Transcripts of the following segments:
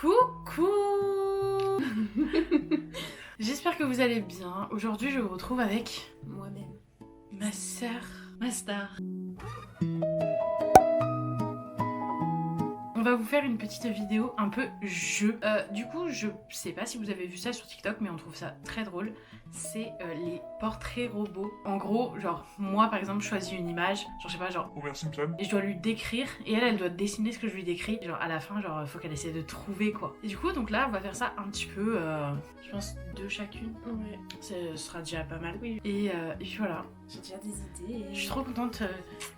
Coucou. J'espère que vous allez bien. Aujourd'hui, je vous retrouve avec moi-même, ma sœur, ma star. On va vous faire une petite vidéo un peu jeu. Du coup, je sais pas si vous avez vu ça sur TikTok, mais on trouve ça très drôle. C'est les portraits robots. En gros, genre, moi par exemple, je choisis une image, genre, je sais pas, genre, Homer Simpson. et je dois lui décrire, et elle doit dessiner ce que je lui décris. Genre, à la fin, genre, faut qu'elle essaie de trouver quoi. Et du coup, donc là, on va faire ça un petit peu, je pense, deux chacune. ouais, Ce sera déjà pas mal. Oui. Et puis voilà. j'ai déjà des idées. Je suis trop contente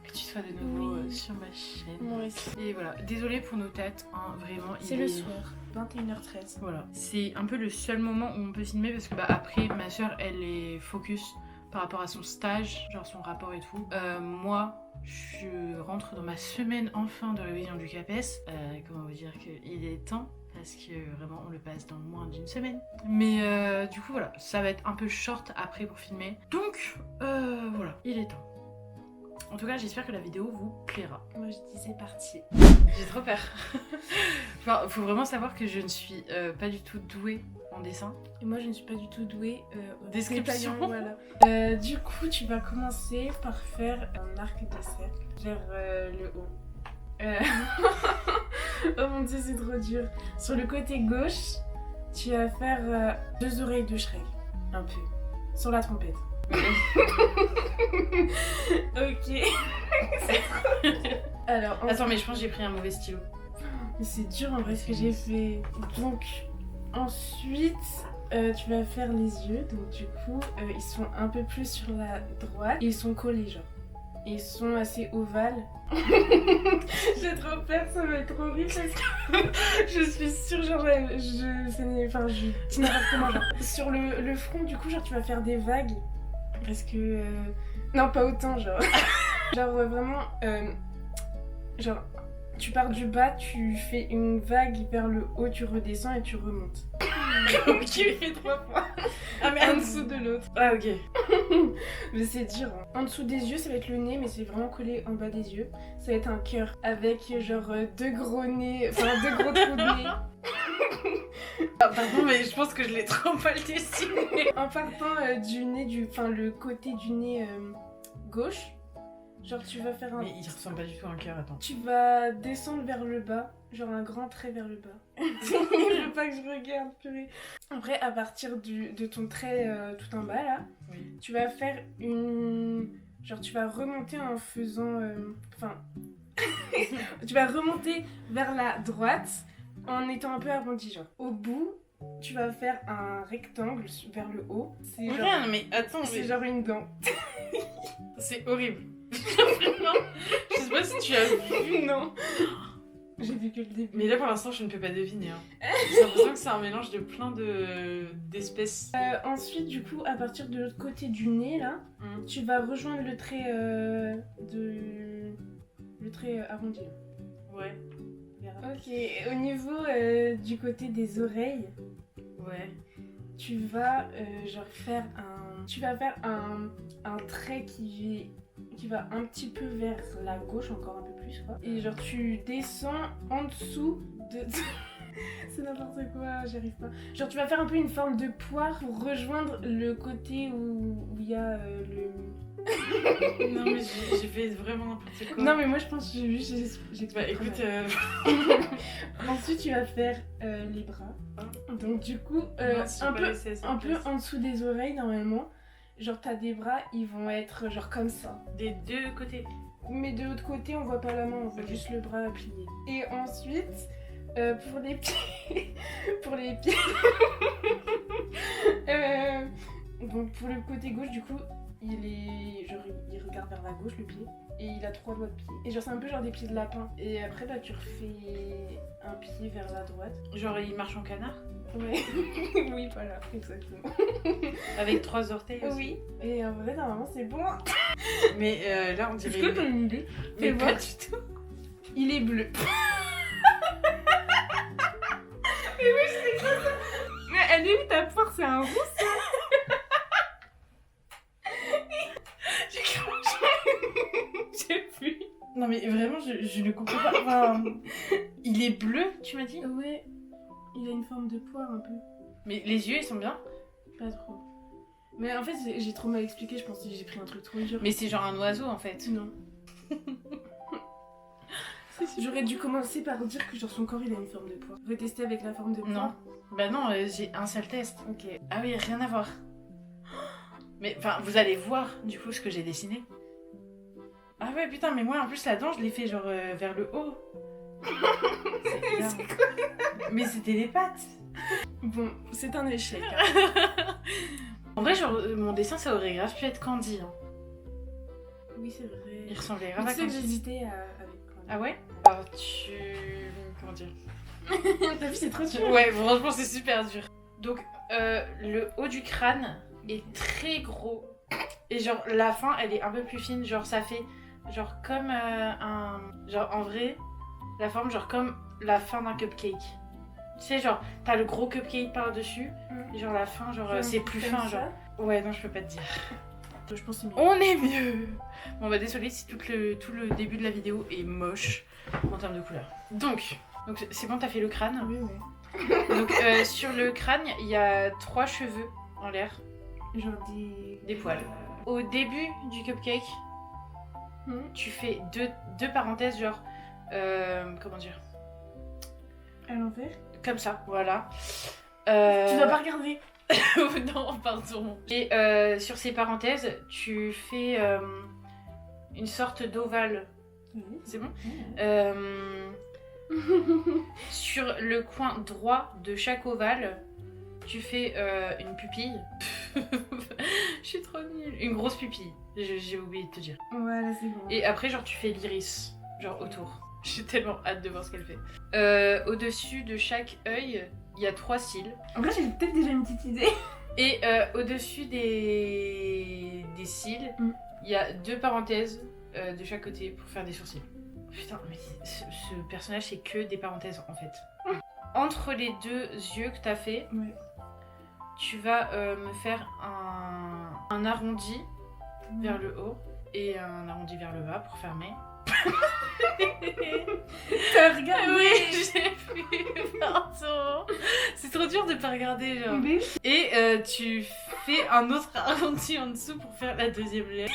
que tu sois de nouveau Oui. sur ma chaîne. Moi aussi. Et voilà, désolée pour nos têtes, hein, vraiment. C'est le soir, 21h13. Voilà, c'est un peu le seul moment où on peut filmer parce que bah après ma soeur elle est focus par rapport à son stage, genre son rapport et tout. Moi, je rentre dans ma semaine enfin de révision du CAPES. Comment vous dire qu'il est temps parce que vraiment on le passe dans moins d'une semaine. Mais du coup voilà, ça va être un peu short après pour filmer. Donc voilà, il est temps. En tout cas, j'espère que la vidéo vous plaira. Moi je dis c'est parti. J'ai trop peur. Enfin, faut vraiment savoir que je ne suis pas du tout douée en dessin. Et moi je ne suis pas du tout douée au Description. détaillant, voilà. Du coup, tu vas commencer par faire un arc de cercle vers le haut. Oh mon dieu, c'est trop dur. Sur le côté gauche, tu vas faire deux oreilles de Shrek. Un peu. Sur la trompette. Ok. Alors, Attends, mais je pense que j'ai pris un mauvais stylo. mais c'est dur en vrai ce que j'ai fait. Donc, ensuite, tu vas faire les yeux. Donc, du coup, ils sont un peu plus sur la droite. Et ils sont collés, genre. Et ils sont assez ovales. J'ai trop peur, ça va être horrible parce que je suis sûre, genre, je dis n'importe comment, genre. Sur le front, du coup, genre, tu vas faire des vagues. Parce que. Non, pas autant, genre. Genre, vraiment. Genre, tu pars du bas, tu fais une vague vers le haut, tu redescends et tu remontes. Ok, fait 3 fois. Ah mais En dessous de l'autre. Ah ok. Mais c'est dur. Hein. En dessous des yeux, ça va être le nez, mais c'est vraiment collé en bas des yeux. Ça va être un cœur avec genre deux gros nez, enfin deux gros trous de nez. Ah, pardon, mais je pense que je l'ai trop mal dessiné. En partant du nez, enfin le côté du nez gauche, genre tu vas faire un. Mais il ressemble pas du tout à un cœur, attends. Tu vas descendre vers le bas, genre un grand trait vers le bas. Je veux pas que je regarde, purée. Après, à partir de ton trait tout en bas là, Oui. tu vas faire une. Genre, tu vas remonter en faisant. Enfin. Tu vas remonter vers la droite en étant un peu arrondi, genre. Au bout, tu vas faire un rectangle vers le haut. C'est genre. Rien, mais attends, C'est mais genre une dent. c'est horrible. Vraiment. Je sais pas si tu as vu. Non. J'ai vu que le début. Mais là pour l'instant je ne peux pas deviner. Hein. J'ai l'impression que c'est un mélange de plein d'espèces. Ensuite, du coup, à partir de l'autre côté du nez, là, tu vas rejoindre le trait le trait arrondi. Là. Ouais. Ok, au niveau du côté des oreilles, Ouais. tu vas genre faire un. Tu vas faire un trait qui va un petit peu vers la gauche, encore un peu plus quoi. Et genre tu descends en dessous de. C'est n'importe quoi, j'arrive pas. Genre tu vas faire un peu une forme de poire pour rejoindre le côté où il y a le. Non mais j'ai fait vraiment n'importe quoi. Non mais moi je pense que j'ai Bah écoute, Ensuite tu vas faire les bras. Donc du coup un peu en dessous des oreilles normalement. Genre t'as des bras, ils vont être genre comme ça. des deux côtés. Mais de l'autre côté on voit pas la main, on voit Ok. juste le bras plié. Et ensuite pour les pieds, pour les pieds. Donc pour le côté gauche du coup il regarde vers la gauche le pied et il a 3 doigts de pied. Et genre c'est un peu genre des pieds de lapin. Et après bah tu refais un pied vers la droite. Genre il marche en canard. Ouais. Oui voilà, exactement. Avec 3 orteils aussi. Oui. Et en vrai normalement c'est bon. Mais là on dirait. Est-ce que t'as une idée? Mais Fais pas voir. du tout. Il est bleu. Mais oui, je sais pas ça. Mais elle est où ta poire? C'est un rousse. J'ai vu. Non mais vraiment je ne comprends pas. Enfin, il est bleu, tu m'as dit? Ouais. Il a une forme de poire un peu. Mais les yeux, ils sont bien. Pas trop. Mais en fait, j'ai trop mal expliqué, je pense que j'ai pris un truc trop dur. Mais c'est genre un oiseau en fait. Non. J'aurais dû commencer par dire que genre son corps il a une forme de poire. Vous tester avec la forme de poire? Non. Bah non, j'ai un seul test. Ok. Ah oui, rien à voir. Mais enfin, vous allez voir du coup ce que j'ai dessiné. Ah ouais, putain, mais moi en plus la dent, je l'ai fait genre vers le haut. C'est énorme. Mais c'était les pattes. Bon, c'est un échec. En vrai, genre, mon dessin ça aurait grave pu être Candy. Hein. Oui, c'est vrai. Il ressemblait Mais grave à tu sais que Candy. j'hésitais avec. Ah ouais? Tu. Comment dire? T'as vu, c'est trop dur. Ouais, franchement, c'est super dur. Donc, le haut du crâne est très gros. Et genre, la fin, elle est un peu plus fine. Genre, ça fait genre comme un... Genre, en vrai, la forme, genre comme la fin d'un cupcake. Tu sais, genre, t'as le gros cupcake par-dessus. Et genre, la fin, genre, c'est plus fin, ça. genre. Ouais, non, je peux pas te dire. Je pense que c'est mieux. On est mieux. Bon, bah, désolé si tout le début de la vidéo est moche en termes de couleur. Donc c'est bon, t'as fait le crâne. Oui, oui. Donc, sur le crâne, il y a 3 cheveux en l'air. Genre Des poils. Au début du cupcake, tu fais deux parenthèses, genre... comment dire? À l'envers. Comme ça, voilà. Tu dois pas regarder. Non, pardon. Et sur ces parenthèses, tu fais une sorte d'ovale. C'est bon? Sur le coin droit de chaque ovale, tu fais une pupille. Je suis trop nulle. Une grosse pupille. J'ai oublié de te dire. Voilà, c'est bon. Et après, genre, tu fais l'iris, genre autour. J'ai tellement hâte de voir ce qu'elle fait. Au-dessus de chaque œil, il y a 3 cils. En vrai, j'ai peut-être déjà une petite idée. Et au-dessus des cils, il y a 2 parenthèses de chaque côté pour faire des sourcils. Putain, mais ce personnage, c'est que des parenthèses en fait. Entre les 2 yeux que t'as fait, tu vas me faire un arrondi vers le haut et un arrondi vers le bas pour fermer. T'as regardé? Oui, j'ai vu, pardon. C'est trop dur de pas regarder, genre. Mais... Et tu fais un autre arrondi en dessous pour faire la deuxième lettre.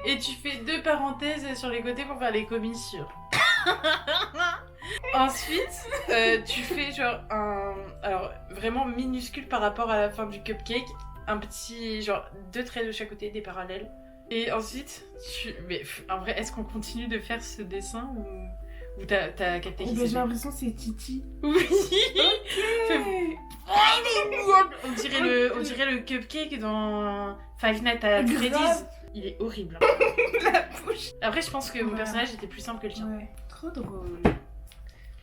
Et tu fais 2 parenthèses sur les côtés pour faire les commissures. Ensuite, tu fais genre un... Alors, vraiment minuscule par rapport à la fin du cupcake. Un petit, genre 2 traits de chaque côté, des parallèles. Et ensuite, mais en vrai, est-ce qu'on continue de faire ce dessin ou t'as capté qui c'est? J'ai l'impression que c'est Titi. Oui. Ok. On dirait le cupcake dans Five Nights at Freddy's. Il est horrible. La bouche. Après, je pense que mon personnage était plus simple que le tien. Ouais, trop drôle.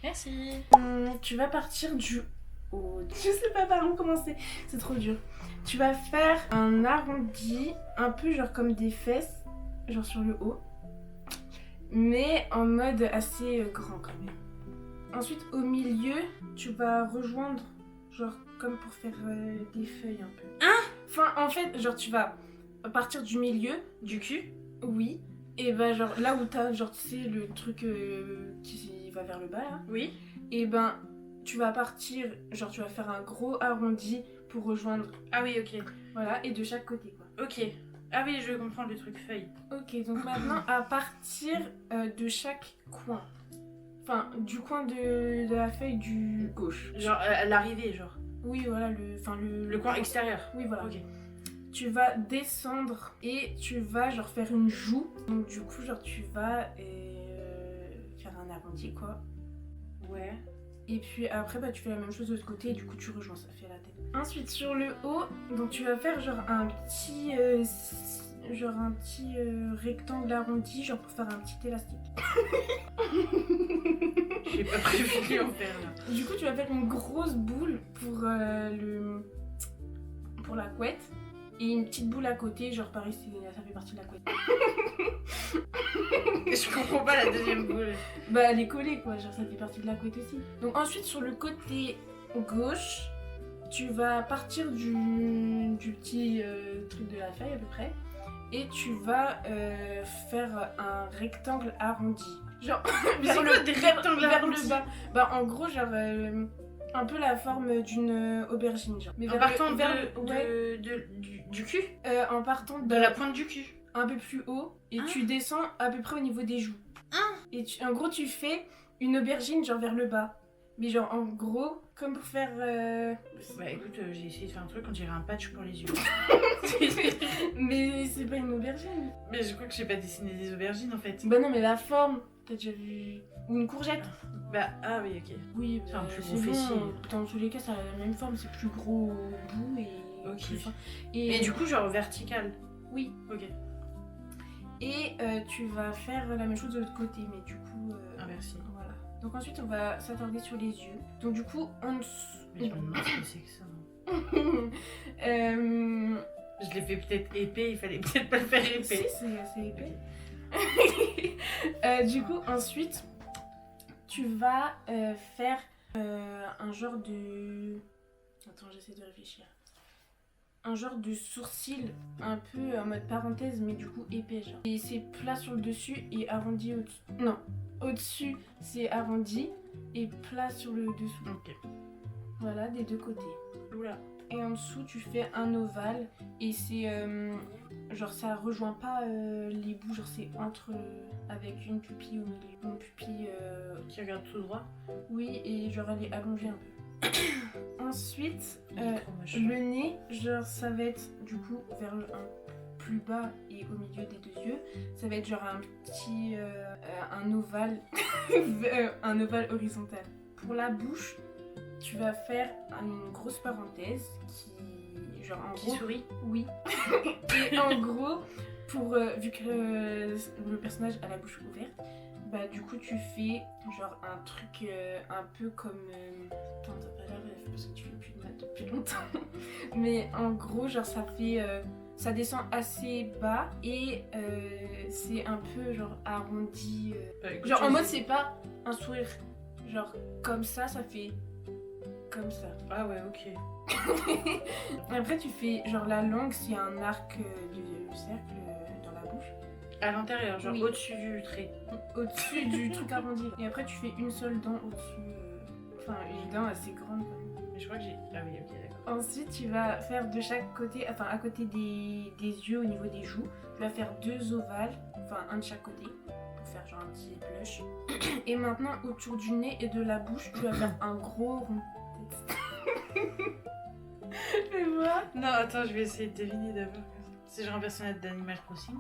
Merci. Tu vas partir du haut. Je sais pas par où commencer. C'est trop dur. Tu vas faire un arrondi, un peu genre comme des fesses, genre sur le haut, mais en mode assez grand quand même. Ensuite, au milieu, tu vas rejoindre, genre comme pour faire des feuilles un peu. Hein? Enfin, en fait, genre tu vas partir du milieu, Du cul? oui, et ben genre là où t'as, genre tu sais, le truc qui va vers le bas là. Oui. Et ben, tu vas partir, genre tu vas faire un gros arrondi pour rejoindre. Ah oui, ok. Voilà, et de chaque côté quoi. Ok. Ah oui, je comprends le truc feuille. Ok, donc maintenant à partir de chaque coin. Enfin, du coin de la feuille du gauche. Genre à l'arrivée, genre. Oui, voilà, le coin extérieur. Oui, voilà. Ok. Tu vas descendre et tu vas genre faire une joue. Donc du coup, genre tu vas faire un arrondi quoi. Ouais. Et puis après, bah, tu fais la même chose de l'autre côté et du coup tu rejoins, ça fait la tête. Ensuite sur le haut, donc tu vas faire genre un petit rectangle arrondi, genre pour faire un petit élastique. J'ai pas prévu en faire là. Du coup tu vas faire une grosse boule pour la couette et une petite boule à côté, genre pareil ça fait partie de la couette. Je comprends pas la deuxième boule. Bah elle est collée quoi, genre ça fait partie de la couette aussi. Donc ensuite sur le côté gauche, tu vas partir du petit truc de la feuille à peu près et tu vas faire un rectangle arrondi. Genre, Mais c'est quoi des rectangles vers le arrondis? bas. Bah, en gros, genre, un peu la forme d'une aubergine, genre. Mais En partant ouais, du cul? en partant De la pointe du cul. un peu plus haut et Ah. tu descends à peu près au niveau des joues. Ah. Et en gros, tu fais une aubergine, genre vers le bas. Mais genre, en gros, comme pour faire... Bah écoute, j'ai essayé de faire un truc, on dirait un patch pour les yeux. Mais c'est pas une aubergine. Mais je crois que j'ai pas dessiné des aubergines en fait. Bah non, mais la forme, t'as déjà vu... Ou une courgette. Bah, ah oui, ok. Oui, C'est un bah, plus c'est gros fessier. bon. Dans tous les cas, ça a la même forme, c'est plus gros au bout et Ok. plus fin. Et du coup, genre vertical. Oui. Ok. Et tu vas faire la même chose de l'autre côté, mais du coup... Inversé. Voilà. Donc ensuite, on va s'attarder sur les yeux. Donc du coup, en dessous... Mais je me demande ce que c'est que ça. Je l'ai fait peut-être épais, il fallait peut-être pas le faire Si, épais. c'est assez épais. Du coup, ensuite, tu vas faire un genre de... Attends, j'essaie de réfléchir. Un genre de sourcil un peu en mode parenthèse, mais du coup épais, genre. Et c'est plat sur le dessus et arrondi au-dessus. Non, au-dessus c'est arrondi et plat sur le dessous. Ok. Voilà, des deux côtés. Oula. Et en dessous, tu fais un ovale et c'est genre ça rejoint pas les bouts, genre c'est entre avec une pupille au milieu, une pupille Qui regarde tout droit. oui et genre elle est allongée un peu. Ensuite, Il est trop moche. le nez, genre ça va être du coup vers le un plus bas et au milieu des deux yeux, ça va être genre un petit un ovale un ovale horizontal. Pour la bouche, tu vas faire une grosse parenthèse qui genre en Qui gros sourit. oui. Et en gros, pour vu que le personnage a la bouche ouverte, bah du coup tu fais genre un truc un peu comme attends, t'as pas la ref parce que tu fais plus de maths depuis longtemps. Mais en gros, genre ça fait ça descend assez bas et c'est un peu genre arrondi Écoute, genre en je mode sais. c'est pas un sourire genre comme ça fait comme ça. Ah ouais, ok. Après, tu fais genre la langue, c'est un arc de cercle dans la bouche, À l'intérieur, genre Oui. au-dessus du trait. au-dessus du truc arrondi. Et après, tu fais une seule dent au-dessus, enfin une dent assez grande quand même. Mais je crois que j'ai. Ah oui, ok, d'accord. Ensuite, tu vas faire de chaque côté, enfin à côté des yeux, au niveau des joues, tu vas faire deux ovales, enfin un de chaque côté, pour faire genre un petit blush. Et maintenant, autour du nez et de la bouche, tu vas faire un gros rond. Fais voir. Non, attends, je vais essayer de deviner d'abord. C'est genre un personnage d'Animal Crossing.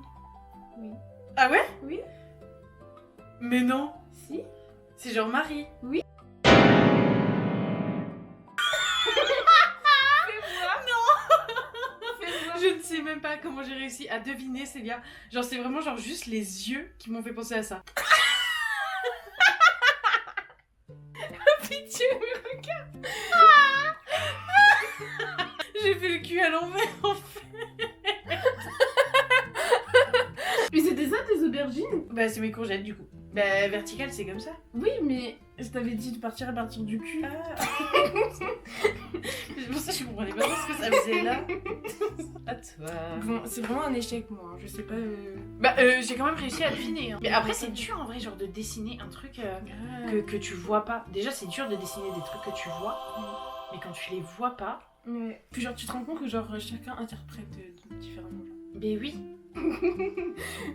Oui. Ah ouais? Oui. Mais non. Si. C'est genre Marie. Oui. Je ne sais même pas comment j'ai réussi à deviner, Célia. Genre, c'est vraiment genre juste les yeux qui m'ont fait penser à ça. Pitié, mais regarde. J'ai fait le cul à l'envers en fait. Mais c'était ça tes aubergines? Bah, c'est mes courgettes du coup. Bah, vertical, c'est comme ça. Oui, mais je t'avais dit de partir à partir du cul. C'est pour ça que je comprenais pas trop ce que ça faisait là. À toi. Bon, c'est vraiment un échec, moi. Hein. Je sais pas. Bah, j'ai quand même réussi à deviner. Hein. Mais après, c'est dur en vrai, genre de dessiner un truc que tu vois pas. Déjà, c'est dur de dessiner des trucs que tu vois. Mais quand tu les vois pas. Ouais. Puis genre, tu te rends compte que genre chacun interprète différemment. Mais oui.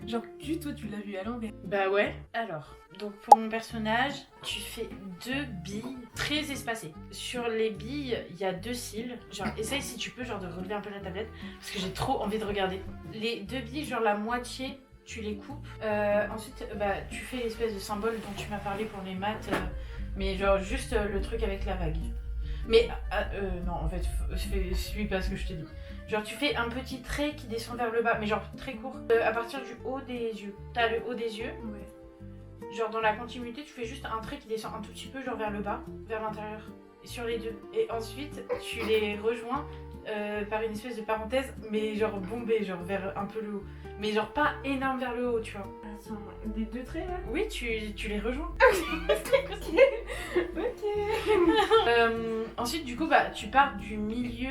Genre, tu, toi, tu l'as vu à l'envers. Bah ouais. Alors, donc pour mon personnage, tu fais deux billes très espacées. Sur les billes, il y a deux cils. Genre, essaye si tu peux, genre de relever un peu la tablette, parce que j'ai trop envie de regarder. Les deux billes, genre la moitié, tu les coupes. Ensuite, bah tu fais l'espèce de symbole dont tu m'as parlé pour les maths, mais genre juste le truc avec la vague. Mais non, en fait, suis pas ce que je te dis. Genre tu fais un petit trait qui descend vers le bas, mais genre très court, à partir du haut des yeux. T'as le haut des yeux, Ouais. genre dans la continuité, tu fais juste un trait qui descend un tout petit peu, genre vers le bas, vers l'intérieur, sur les deux. Et ensuite, tu les rejoins par une espèce de parenthèse, mais genre bombée, genre vers un peu le haut. Mais genre pas énorme vers le haut, tu vois. Attends, des deux traits là? Oui, tu les rejoins. Ok. Ensuite, du coup, bah tu pars du milieu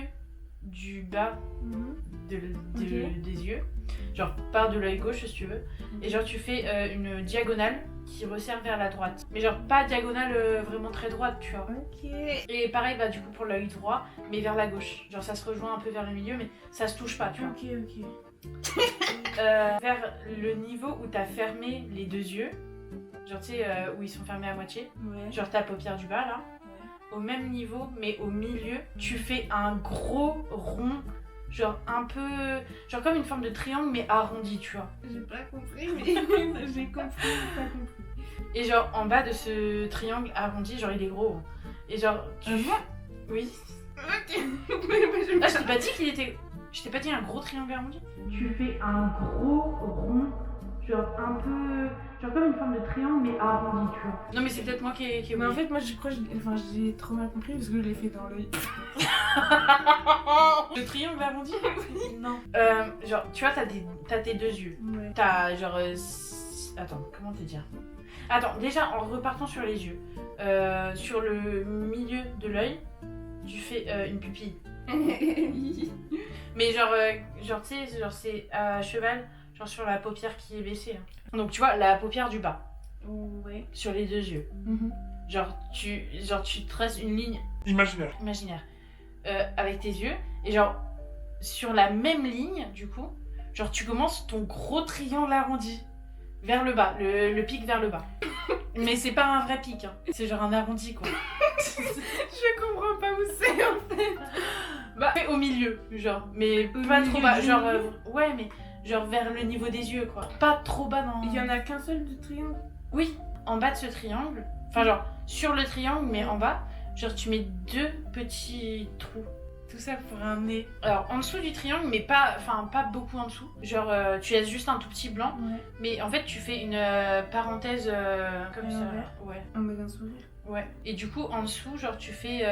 du bas Mhm. des yeux. genre part de l'œil gauche si tu veux, et genre tu fais une diagonale qui resserre vers la droite. Mais genre pas diagonale vraiment très droite, tu vois. Ok. Et pareil, bah du coup pour l'œil droit, mais vers la gauche. Genre ça se rejoint un peu vers le milieu, mais ça se touche pas, tu vois. Ok. Vers le niveau où t'as fermé les deux yeux, genre tu sais où ils sont fermés à moitié, Ouais. genre ta paupière du bas là, au même niveau, mais au milieu, tu fais un gros rond, genre un peu, genre comme une forme de triangle mais arrondi, tu vois. J'ai pas compris, mais j'ai compris, j'ai pas compris. Et genre en bas de ce triangle arrondi, genre il est gros. Hein. Et genre tu... Oui. Ok. Ah, je t'ai pas dit qu'il était... Je t'ai pas dit un gros triangle arrondi? Tu fais un gros rond, genre un peu... Genre comme une forme de triangle mais arrondi, tu vois. Non mais c'est peut-être moi qui ai... Mais en fait, moi je crois que j'ai trop mal compris parce que je l'ai fait dans l'œil. Le triangle arrondi? Non. Genre, tu vois, t'as tes deux yeux. Ouais. T'as genre... Attends, comment te dire? Attends, déjà en repartant sur les yeux, sur le milieu de l'œil, tu fais une pupille. Mais genre tu sais, genre c'est à cheval, genre sur la paupière qui est baissée. Hein. Donc tu vois, la paupière du bas, Ouais. sur les deux yeux. Genre tu traces une ligne Imaginaire. imaginaire avec tes yeux, et genre sur la même ligne, du coup, genre tu commences ton gros triangle arrondi. Vers le bas, le pic vers le bas. Mais c'est pas un vrai pic, hein. C'est genre un arrondi quoi. Je comprends pas où c'est en fait. Bah, au milieu, genre, mais Au pas milieu trop bas. du Genre, milieu. ouais, mais genre vers le niveau des yeux quoi. Pas trop bas dans. Il y en a qu'un seul de triangle. Oui, en bas de ce triangle. Enfin, genre, sur le triangle, mais en bas, genre, tu mets deux petits trous. Tout ça pour un nez. Alors, en dessous du triangle, mais pas beaucoup en dessous. Genre, tu laisses juste un tout petit blanc. Ouais. Mais en fait, tu fais une parenthèse comme À ça. l'envers. Ouais. En mode un sourire. Ouais. Et du coup, en dessous, genre, tu fais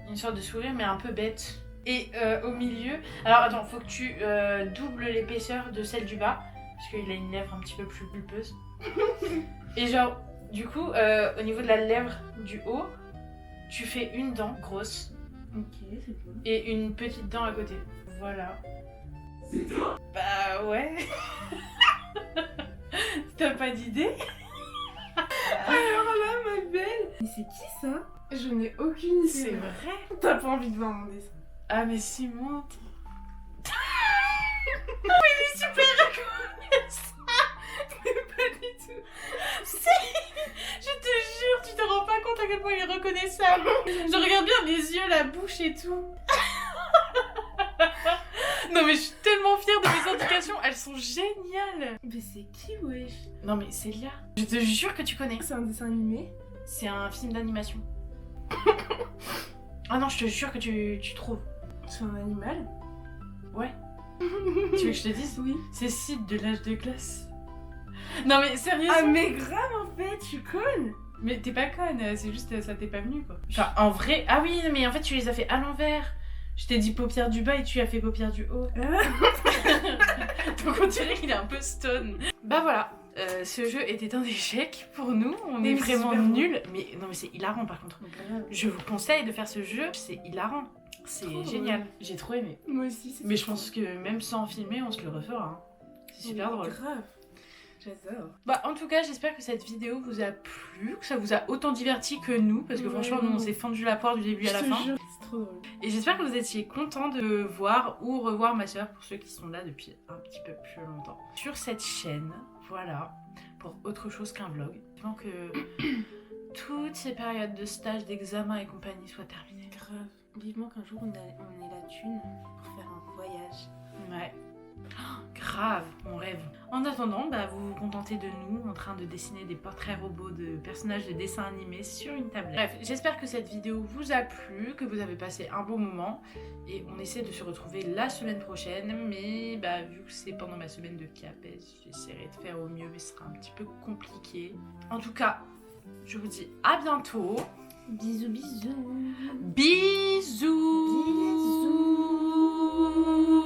une sorte de sourire, mais un peu bête. Et au milieu... Alors, attends, faut que tu doubles l'épaisseur de celle du bas. Parce qu'il a une lèvre un petit peu plus pulpeuse. Et genre, du coup, au niveau de la lèvre du haut, tu fais une dent grosse. Ok, c'est bon. Et une petite dent à côté. Voilà. C'est toi? Bah ouais. T'as pas d'idée? Alors là, ma belle. Mais c'est qui ça? Je n'ai aucune idée. C'est vrai? T'as pas envie de voir mon dessin. Ah mais si, montre. Mais lui super reconnaissant. Pas du tout. Je te jure, tu te rends pas compte à quel point il est reconnaissable. Je regarde bien les yeux, la bouche et tout. Non mais je suis tellement fière de mes indications, elles sont géniales. Mais c'est qui, wesh? Non mais c'est Lia. Je te jure que tu connais. C'est un dessin animé. C'est un film d'animation. Ah non, je te jure que tu trouves. C'est un animal. Ouais. Tu veux que je te dise? Oui. C'est Sid de l'âge de glace. Non mais sérieusement. Ah mais grave en fait, je suis conne. Mais t'es pas conne, c'est juste ça t'est pas venu quoi. Enfin en vrai, ah oui mais en fait tu les as fait à l'envers. Je t'ai dit paupière du bas et tu as fait paupière du haut. Donc on dirait qu'il est un peu stone. Bah voilà, ce jeu était un échec pour nous, on Mais est c'est vraiment super nuls. Mais non mais c'est hilarant par contre. Je vous conseille de faire ce jeu, c'est hilarant. C'est Trop génial. drôle. J'ai trop aimé. Moi aussi, c'est Mais je pense que même sans filmer, on se le refera. Hein. C'est super drôle. Grave. J'adore. Bah en tout cas j'espère que cette vidéo vous a plu, que ça vous a autant diverti que nous, parce que Ouais. franchement nous on s'est fendu la poire du début à la Je te fin. jure, c'est trop drôle. Et j'espère que vous étiez contents de voir ou revoir ma soeur pour ceux qui sont là depuis un petit peu plus longtemps. Sur cette chaîne, voilà, pour autre chose qu'un vlog. Avant que toutes ces périodes de stage, d'examen et compagnie soient terminées. Grave. Vivement qu'un jour on ait la thune pour faire un voyage. Ouais. Oh, grave, mon rêve. En attendant, bah, vous vous contentez de nous en train de dessiner des portraits robots de personnages de dessins animés sur une tablette. Bref, j'espère que cette vidéo vous a plu, que vous avez passé un bon moment. Et on essaie de se retrouver la semaine prochaine. Mais bah, vu que c'est pendant ma semaine de CAPES, j'essaierai de faire au mieux, mais ce sera un petit peu compliqué. En tout cas, je vous dis à bientôt. Bisous, bisous. Bisous. Bisous.